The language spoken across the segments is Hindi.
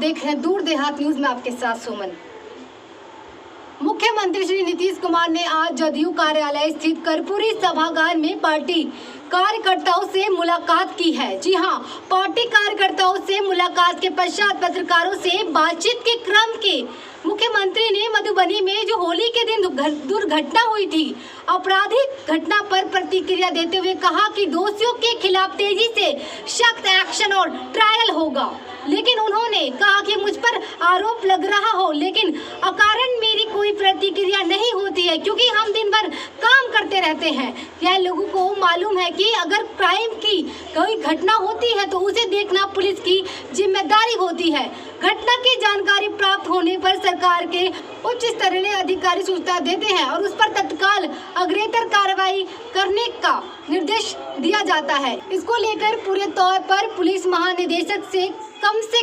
देख रहे हैं दूर देहात न्यूज में आपके साथ सुमन। मुख्यमंत्री श्री नीतीश कुमार ने आज जदयू कार्यालय स्थित कर्पूरी सभागार में पार्टी कार्यकर्ताओं से मुलाकात की है। जी हां, पार्टी कार्यकर्ताओं से मुलाकात के पश्चात पत्रकारों से बातचीत के क्रम के मुख्यमंत्री ने मधुबनी में जो होली के दिन दुर्घटना हुई थी, आपराधिक घटना पर प्रतिक्रिया देते हुए कहा कि दोषियों के खिलाफ तेजी से सख्त एक्शन और ट्रायल होगा। लेकिन उन्होंने कहा कि मुझ पर आरोप लग रहा हो लेकिन अकारण मेरी कोई प्रतिक्रिया नहीं होती है, क्योंकि हम दिन भर काम करते रहते हैं। यह लोगों को मालूम है कि अगर क्राइम की कोई घटना होती है तो उसे देखना पुलिस की जिम्मेदारी होती है। घटना की जानकारी प्राप्त होने पर सरकार के उच्च स्तरीय अधिकारी सूचना देते हैं और उस पर तत्काल अग्रेतर कार्रवाई करने का निर्देश दिया जाता है। इसको लेकर पूरे तौर पर पुलिस महानिदेशक से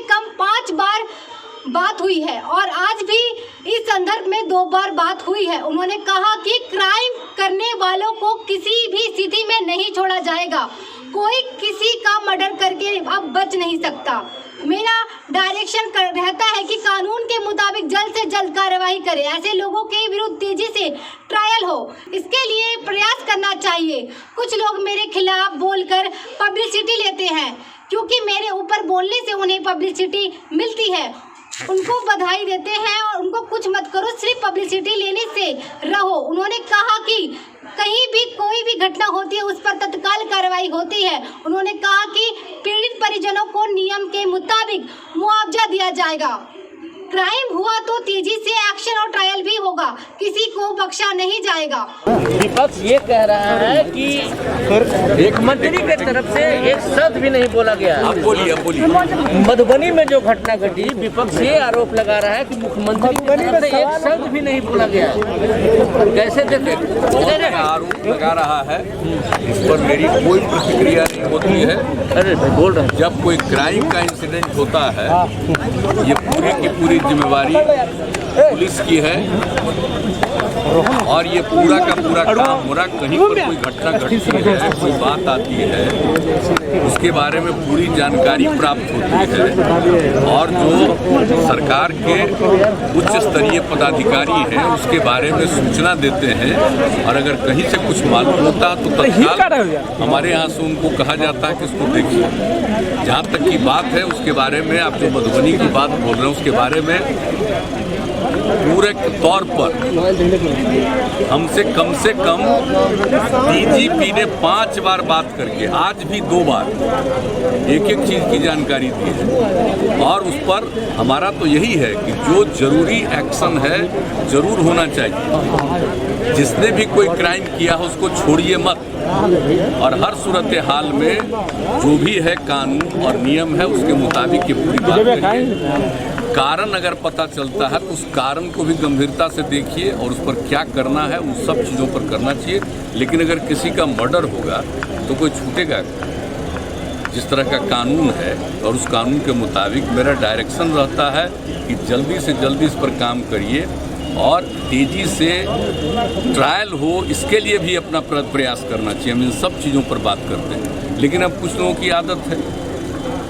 कम 5 बार बात हुई है और आज भी इस संदर्भ में 2 बार बात हुई है। उन्होंने कहा कि क्राइम करने वालों को किसी भी स्थिति में नहीं छोड़ा जाएगा। कोई किसी का मर्डर करके अब बच नहीं सकता। मेरा डायरेक्शन रहता है कि कानून के मुताबिक जल्द से जल्द कार्रवाई करें, ऐसे लोगों के विरुद्ध तेजी से ट्रायल हो, इसके लिए प्रयास करना चाहिए। कुछ लोग मेरे खिलाफ बोलकर पब्लिसिटी लेते हैं, क्योंकि मेरे ऊपर बोलने से उन्हें पब्लिसिटी मिलती है, उनको बधाई देते हैं और उनको कुछ मत करो, सिर्फ पब्लिसिटी लेने से रहो। उन्होंने कहा कि कहीं भी कोई भी घटना होती है उस पर तत्काल कार्रवाई होती है। उन्होंने कहा कि पीड़ित परिजनों को नियम के मुताबिक मुआवजा दिया जाएगा। क्राइम हुआ तो तेजी से एक्शन और ट्रायल भी होगा, किसी को बख्शा नहीं जाएगा। विपक्ष ये कह रहा है कि एक मंत्री के तरफ से एक शब्द भी नहीं बोला गया। आप बोलिए। मधुबनी में जो घटना घटी, विपक्ष ये आरोप लगा रहा है कि मुख्यमंत्री की तरफ से एक शब्द भी नहीं बोला गया। कैसे देखें? आरोप लगा रहा है, इस पर मेरी कोई प्रतिक्रिया नहीं होती है। अरे बोल रहे हैं, जब कोई क्राइम का इंसिडेंट होता है, ये पूरी की पूरी जिम्मेवारी पुलिस की है और ये पूरा का पूरा काम हो रहा। कहीं पर कोई घटना घटती है, कोई बात आती है, उसके बारे में पूरी जानकारी प्राप्त होती है और जो सरकार के उच्च स्तरीय पदाधिकारी हैं उसके बारे में सूचना देते हैं और अगर कहीं से कुछ मालूम होता तो तत्काल हमारे यहाँ से उनको कहा जाता है कि इसको देखिए। जहाँ तक की बात है उसके बारे में, आप जो मधुबनी की बात बोल रहे हैं उसके बारे में पूरे तौर पर हमसे कम डीजीपी ने 5 बार बात करके आज भी 2 बार एक चीज की जानकारी दी है और उस पर हमारा तो यही है कि जो जरूरी एक्शन है जरूर होना चाहिए। जिसने भी कोई क्राइम किया हो उसको छोड़िए मत और हर सूरत हाल में जो भी है कानून और नियम है उसके मुताबिक ये पूरी बात करिए। कारण अगर पता चलता है तो उस कारण को भी गंभीरता से देखिए और उस पर क्या करना है उन सब चीज़ों पर करना चाहिए। लेकिन अगर किसी का मर्डर होगा तो कोई छूटेगा। जिस तरह का कानून है और उस कानून के मुताबिक मेरा डायरेक्शन रहता है कि जल्दी से जल्दी इस पर काम करिए और तेज़ी से ट्रायल हो, इसके लिए भी अपना प्रयास करना चाहिए। हम इन सब चीज़ों पर बात करते हैं, लेकिन अब कुछ लोगों की आदत है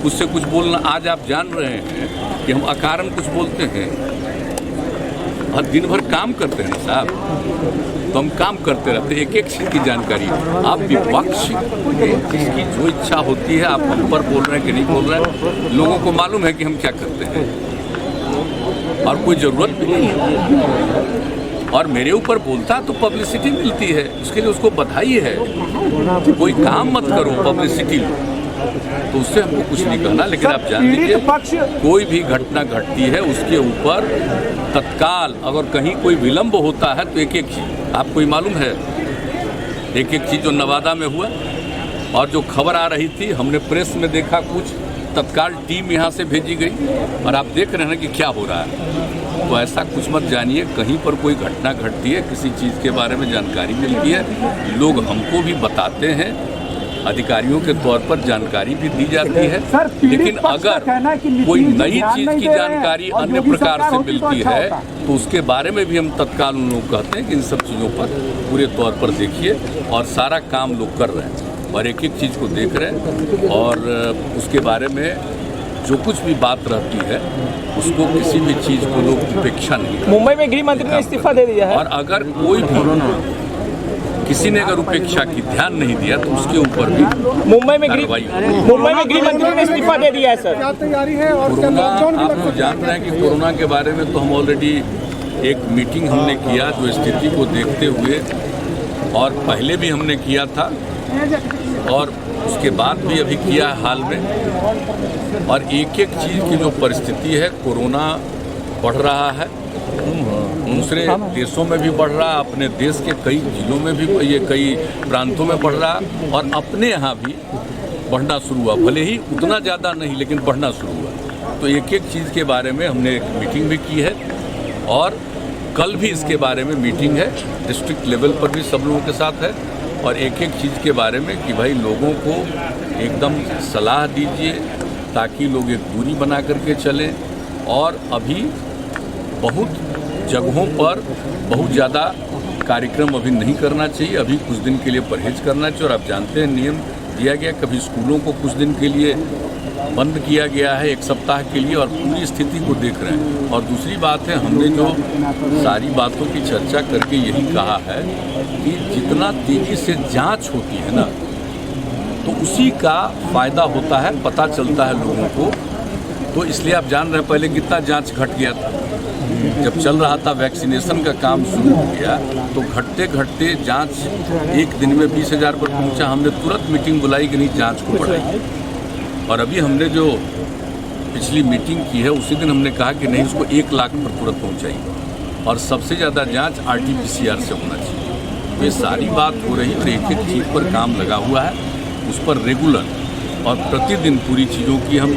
कुछ से कुछ बोलना। आज आप जान रहे हैं कि हम अकारण कुछ बोलते हैं और दिन भर काम करते हैं साहब, तो हम काम करते रहते हैं, एक चीज़ की जानकारी। आप विपक्ष जिसकी जो इच्छा होती है आप हम पर बोल रहे हैं कि नहीं बोल रहे हैं, लोगों को मालूम है कि हम क्या करते हैं और कोई ज़रूरत भी नहीं है। और मेरे ऊपर बोलता तो पब्लिसिटी मिलती है, उसके लिए उसको बधाई है। कोई काम मत करो, पब्लिसिटी लो, तो उससे हमको कुछ नहीं कहना। लेकिन आप जान लीजिए कोई भी घटना घटती है उसके ऊपर तत्काल अगर कहीं कोई विलंब होता है तो एक चीज़ आपको ही मालूम है, एक चीज़ जो नवादा में हुआ और जो खबर आ रही थी हमने प्रेस में देखा, कुछ तत्काल टीम यहाँ से भेजी गई और आप देख रहे हैं कि क्या हो रहा है। तो ऐसा कुछ मत जानिए, कहीं पर कोई घटना घटती है, किसी चीज़ के बारे में जानकारी मिलती है, लोग हमको भी बताते हैं, अधिकारियों के तौर पर जानकारी भी दी जाती है। लेकिन अगर कोई नई चीज़ की जानकारी अन्य प्रकार से मिलती है तो उसके बारे में भी हम तत्काल उन लोग कहते हैं कि इन सब चीज़ों पर पूरे तौर पर देखिए और सारा काम लोग कर रहे हैं और एक चीज़ को देख रहे हैं और उसके बारे में जो कुछ भी बात रहती है उसको किसी भी चीज़ को लोग उपेक्षा नहीं करते। मुंबई में गृह मंत्री ने इस्तीफा दे दिया है और अगर कोई भी किसी ने अगर उपेक्षा की ध्यान नहीं दिया तो उसके ऊपर भी मुंबई में गृह मंत्री ने इस्तीफा दे दिया है सर। क्या तैयारी है और क्या कोरोना, लॉकडाउन भी आप लग लोग सकता जान रहे हैं कि कोरोना के बारे में तो हम ऑलरेडी एक मीटिंग हमने किया जो स्थिति को देखते हुए, और पहले भी हमने किया था और उसके बाद भी अभी किया है हाल में। और एक एक चीज़ की जो परिस्थिति है, कोरोना बढ़ रहा है, दूसरे देशों में भी बढ़ रहा है, अपने देश के कई जिलों में भी, ये कई प्रांतों में बढ़ रहा है, और अपने यहाँ भी बढ़ना शुरू हुआ, भले ही उतना ज़्यादा नहीं लेकिन बढ़ना शुरू हुआ। तो एक एक चीज़ के बारे में हमने एक मीटिंग भी की है और कल भी इसके बारे में मीटिंग है, डिस्ट्रिक्ट लेवल पर भी सब लोगों के साथ है, और एक एक चीज़ के बारे में कि भाई लोगों को एकदम सलाह दीजिए ताकि लोग एक दूरी बना करके चलें। और अभी बहुत जगहों पर बहुत ज़्यादा कार्यक्रम अभी नहीं करना चाहिए, अभी कुछ दिन के लिए परहेज करना चाहिए। और आप जानते हैं नियम दिया गया, कभी स्कूलों को कुछ दिन के लिए बंद किया गया है, एक सप्ताह के लिए, और पूरी स्थिति को देख रहे हैं। और दूसरी बात है, हमने जो सारी बातों की चर्चा करके यही कहा है कि जितना तेज़ी से जांच होती है ना, तो उसी का फ़ायदा होता है, पता चलता है लोगों को। तो इसलिए आप जान रहे हैं पहले कितना जांच घट गया था, जब चल रहा था वैक्सीनेशन का काम शुरू हो गया तो घटते घटते जांच एक दिन में 20,000 पर पहुंचा। हमने तुरंत मीटिंग बुलाई कि नहीं, जांच को बढ़ाइए। और अभी हमने जो पिछली मीटिंग की है उसी दिन हमने कहा कि नहीं, उसको 1 लाख पर तुरंत पहुंचाइए, और सबसे ज़्यादा जांच RT-PCR से होना चाहिए। तो ये सारी बात हो रही है और एक एक चीज़ पर काम लगा हुआ है, उस पर रेगुलर और प्रतिदिन पूरी चीज़ों की हम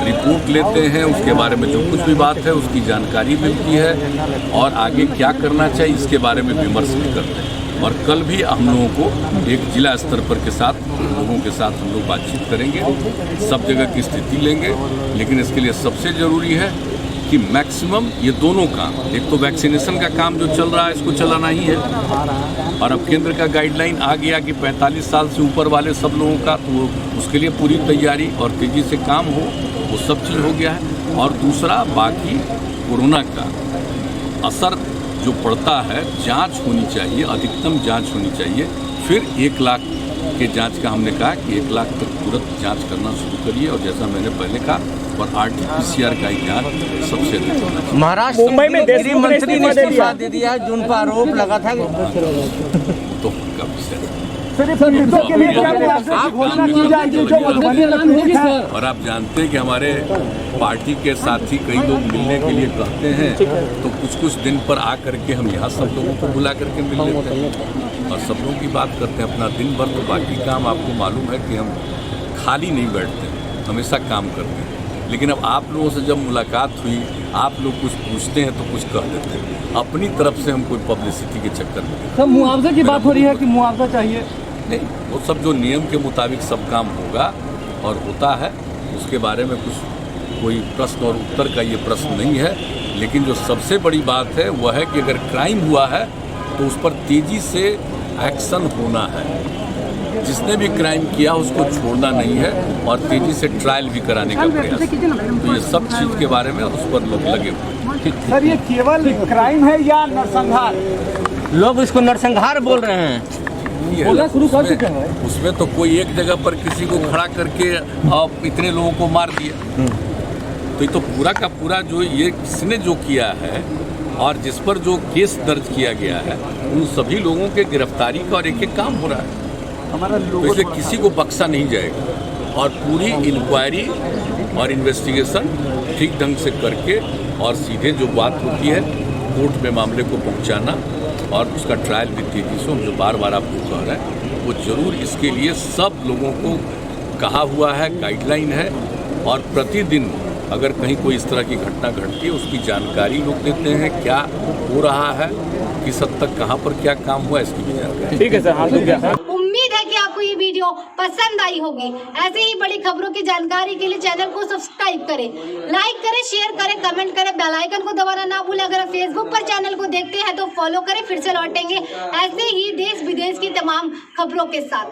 रिपोर्ट लेते हैं, उसके बारे में जो कुछ भी बात है उसकी जानकारी मिलती है, और आगे क्या करना चाहिए इसके बारे में विमर्श भी करते हैं। और कल भी हम लोगों को एक जिला स्तर पर के साथ लोगों के साथ हम लोग बातचीत करेंगे, सब जगह की स्थिति लेंगे। लेकिन इसके लिए सबसे ज़रूरी है कि मैक्सिमम ये दोनों काम, एक तो वैक्सीनेशन का काम जो चल रहा है इसको चलाना ही है, और अब केंद्र का गाइडलाइन आ गया कि 45 साल से ऊपर वाले सब लोगों का, तो उसके लिए पूरी तैयारी और तेज़ी से काम हो, वो सब चीज़ हो गया है। और दूसरा बाकी कोरोना का असर जो पड़ता है, जांच होनी चाहिए, अधिकतम जांच होनी चाहिए। फिर 1 लाख के जांच का हमने कहा कि 1 लाख तक तुरंत जांच करना शुरू करिए, और जैसा मैंने पहले कहा, और RT-PCR का ही जांच सबसे अधिक होना चाहिए। महाराष्ट्र मुंबई में गृह मंत्री ने इस्तीफा दे दिया, जिन पर आरोप लगा था तो का विषय के लिए क्या घोषणा की जाएगी जो मधुबनी में है? और आप जानते हैं कि हमारे पार्टी के साथी कई लोग मिलने के लिए कहते हैं, तो कुछ दिन पर आ करके हम यहाँ सब लोगों को बुला करके मिल लेते हैं और सब लोगों की बात करते हैं अपना दिन भर। तो बाकी काम आपको मालूम है कि हम खाली नहीं बैठते, हमेशा काम करते हैं। लेकिन अब आप लोगों से जब मुलाकात हुई, आप लोग कुछ पूछते हैं तो कुछ कह देते हैं, अपनी तरफ से हम कोई पब्लिसिटी के चक्कर में। सर, मुआवजे की बात हो रही है कि मुआवजा चाहिए? नहीं, वो सब जो नियम के मुताबिक सब काम होगा और होता है, उसके बारे में कुछ कोई प्रश्न और उत्तर का ये प्रश्न नहीं है। लेकिन जो सबसे बड़ी बात है वह है कि अगर क्राइम हुआ है तो उस पर तेज़ी से एक्शन होना है। जिसने भी क्राइम किया उसको छोड़ना नहीं है और तेज़ी से ट्रायल भी कराने का प्रयास। तो ये सब चीज़ के बारे में उस पर लोग लगे हुए। सर, ये केवल क्राइम है या नरसंहार? लोग इसको नरसंहार बोल रहे हैं। उसमें तो कोई एक जगह पर किसी को खड़ा करके इतने लोगों को मार दिया, तो ये तो पूरा का पूरा जो ये किसने जो किया है और जिस पर जो केस दर्ज किया गया है उन सभी लोगों के गिरफ्तारी का और एक एक काम हो रहा है। तो इसलिए किसी को बख्शा नहीं जाएगा और पूरी इंक्वायरी और इन्वेस्टिगेशन ठीक ढंग से करके और सीधे जो बात होती है कोर्ट में मामले को पहुंचाना और उसका ट्रायल भी तेजी से, हम जो बार बार आपको कह रहे हैं वो जरूर इसके लिए सब लोगों को कहा हुआ है, गाइडलाइन है। और प्रतिदिन अगर कहीं कोई इस तरह की घटना घटती है उसकी जानकारी लोग देते हैं, क्या हो रहा है, किस हद तक कहाँ पर क्या काम हुआ, इसकी भी जानकारी। ठीक है सर, हाँ, उम्मीद है कि आपको ये वीडियो पसंद आई होगी। ऐसे ही बड़ी खबरों की जानकारी के लिए चैनल को सब्सक्राइब करें, लाइक करें, शेयर करें, कमेंट करें, बेल आइकन को दबाना ना भूलें। अगर आप फेसबुक पर चैनल को देखते हैं तो फॉलो करें। फिर से लौटेंगे ऐसे ही देश विदेश की तमाम खबरों के साथ।